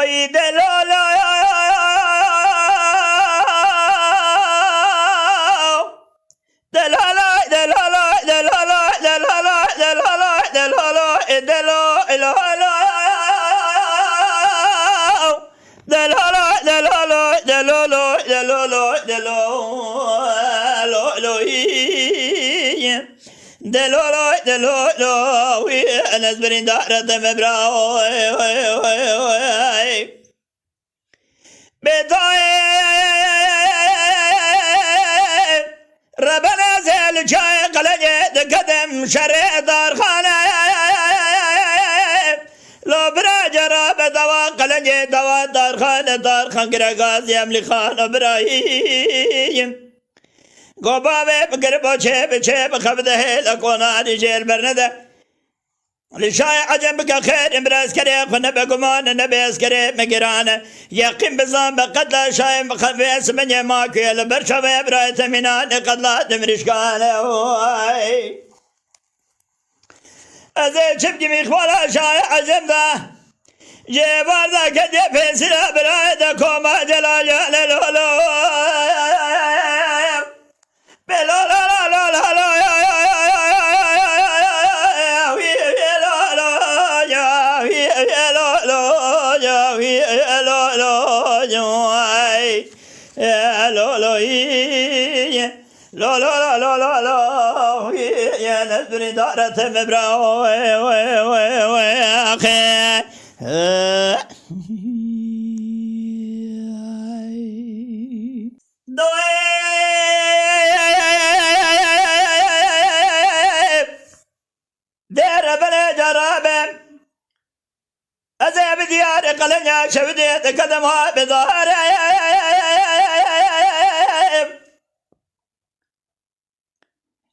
وي دلالا دلالا دلالا دلالا دلالا دلالا دلالا دلالا دلالا دلالا دلالا دلالا دلالا دلالا انا زبرين دارت مبراو بداي ربنا زل جاي قلجت قدم شرع دار خانه لو برا جراب دوا قلجت دوا دار خان غازي املي خان ابراهيم قبابه بقر بوچه بچه بخبده لقونا رجال برنده لشاي عجم بك خير امراز كري خنا بقمان نبيس كري مقرانه يقين بزام بقدلا شاي مخفيس من يماك البرشا برايت منان قدلا دمرش قاله ازي شبكي مخوالا شاي عجم ذا جيبار ذا كد يفسر برايت كوما جلال لولو بلا لا لا لا لا لا لا لا لا لا لا لا يا نزل دارة مبراو أخي دير بلا جرابة أزي بديار قلنيا شوديت قدمها بظهر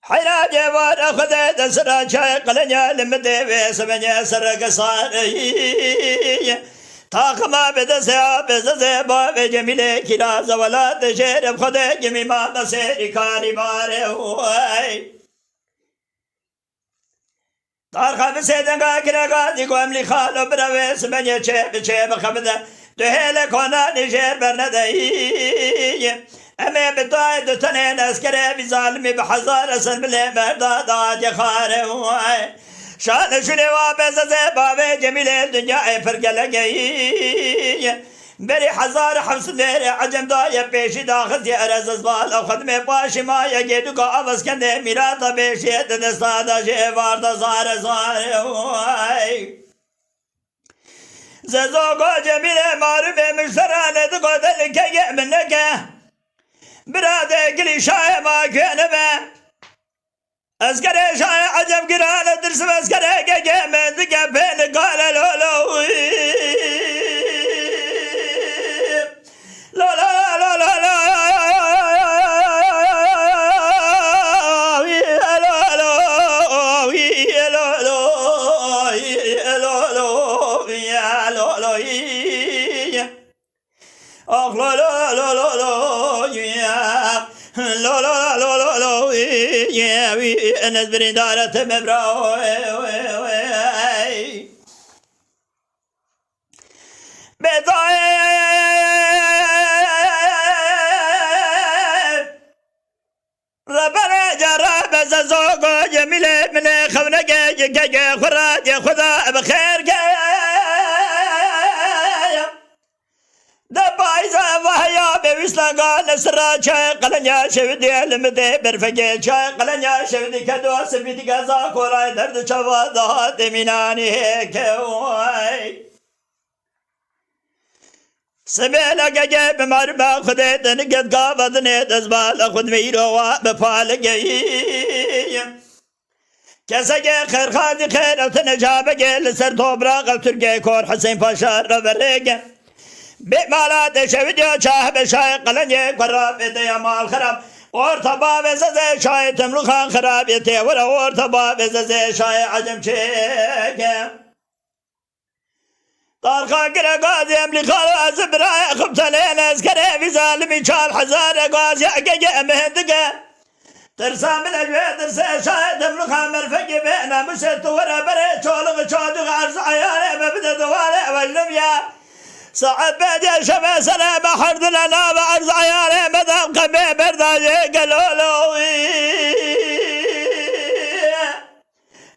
حيرا جوار أخذت سرا شاي قلنيا لمدي بسمنيا سرق صاري تاقما بدسيا بززي باب جميلة كراز ولا تشير بخده جمي ما بسيري كاري باري هواي تارخا بسيدنگا كراغا ديكو املي خالو براويس منيا چه بخبده تهيل كونا نشير برندهي امي بطاي دتنين اسكري بظالمي بحزار اسن بلي مرداد يخاري هواي شان شني وابززي بابي جميلة الدنيا فرقلقي بري حزار حفص ديري عجم دايا بيشي داخل دي ارز ازبال او خدمي باشي ما يجيدو قا افز كنده ميراتا بيشي دنستادا شي واردا زار هواي زوجو جميلة معروفة مشترانة دقو دلكي منك برادة قلي شاي ما كنبه اسكري شاي عجب قرانة درس اسكري قيقي من دقا بين قال لولو لا لا لا لا لا لا لا لا لا لا يا لا لا لا لا لا يا الناس بريدارة مبراو ربنا جرب زوجو جميلة من خونك خراج خذا بخير دبايزا وهيا بوسلاغا نسرا شاي قلنيا شودي لمدي برفقي شاي قلنيا شودي كدو سبيتي غزا كوراي درد شوا ذات مناني كوي سبيلا جاي بمربا خديت نقد قابضني تزبال خد ميرو بفالقي كسجي خير خادي خير وتنجابقي لسر توبراق وترقي كور حسين باشا ربريقي بمالات شوديو شاه شاي قلني قراب يا مال خراب ورطبا بزز شاي تملخان خراب يتي ولا ورطبا بزز شاي عجم شيك طارخا كرا قاضي املي خال زبراي خبتلين اسكري في ظالمي شال حزار قاضي اقجا مهدقه ترسام الاجوي ترسا شاي تملخان مرفقي بينا مشت ورا بري شولغ شادغ عرض عيالي ببدا دوالي والنبيا صعب بدي شبه سلام حرد لنا وأرز عيالي مدام قبي برداجي قلولوي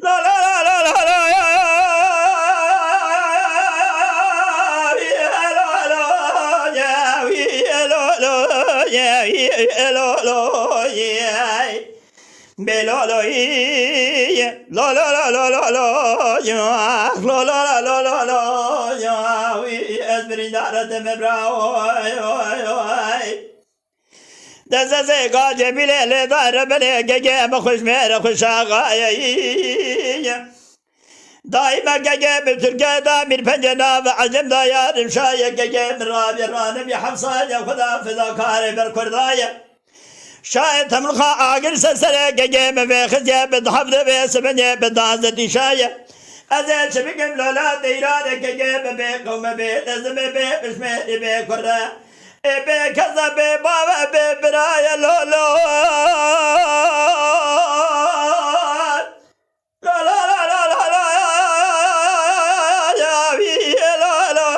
لا لا لا لا لا دزازي قاجي بليل دار بلي جاجي بخش مير خش آغايا دائما جاجي بتركا دامير بنجنا وعجم دايار مشايا جاجي من رابي رانم يا حمصايا خدا فدا كاري بركردايا شايد تملخا آقر سلسلة جاجي بفخزي بدحفظ بسبني بدازة شايا أزال شبكم لولا ديران جاجي بقوم بلزم بشمير بكرة ebe kaza be baba be braya lolo la la la la la la ya vi lolo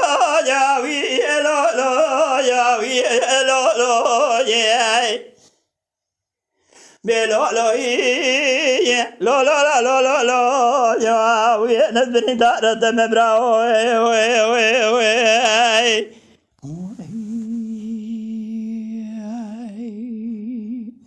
ya vi lolo ya vi lolo yeah be lolo yeah lolo la lolo lo ya vi nazbini dara de mebrao we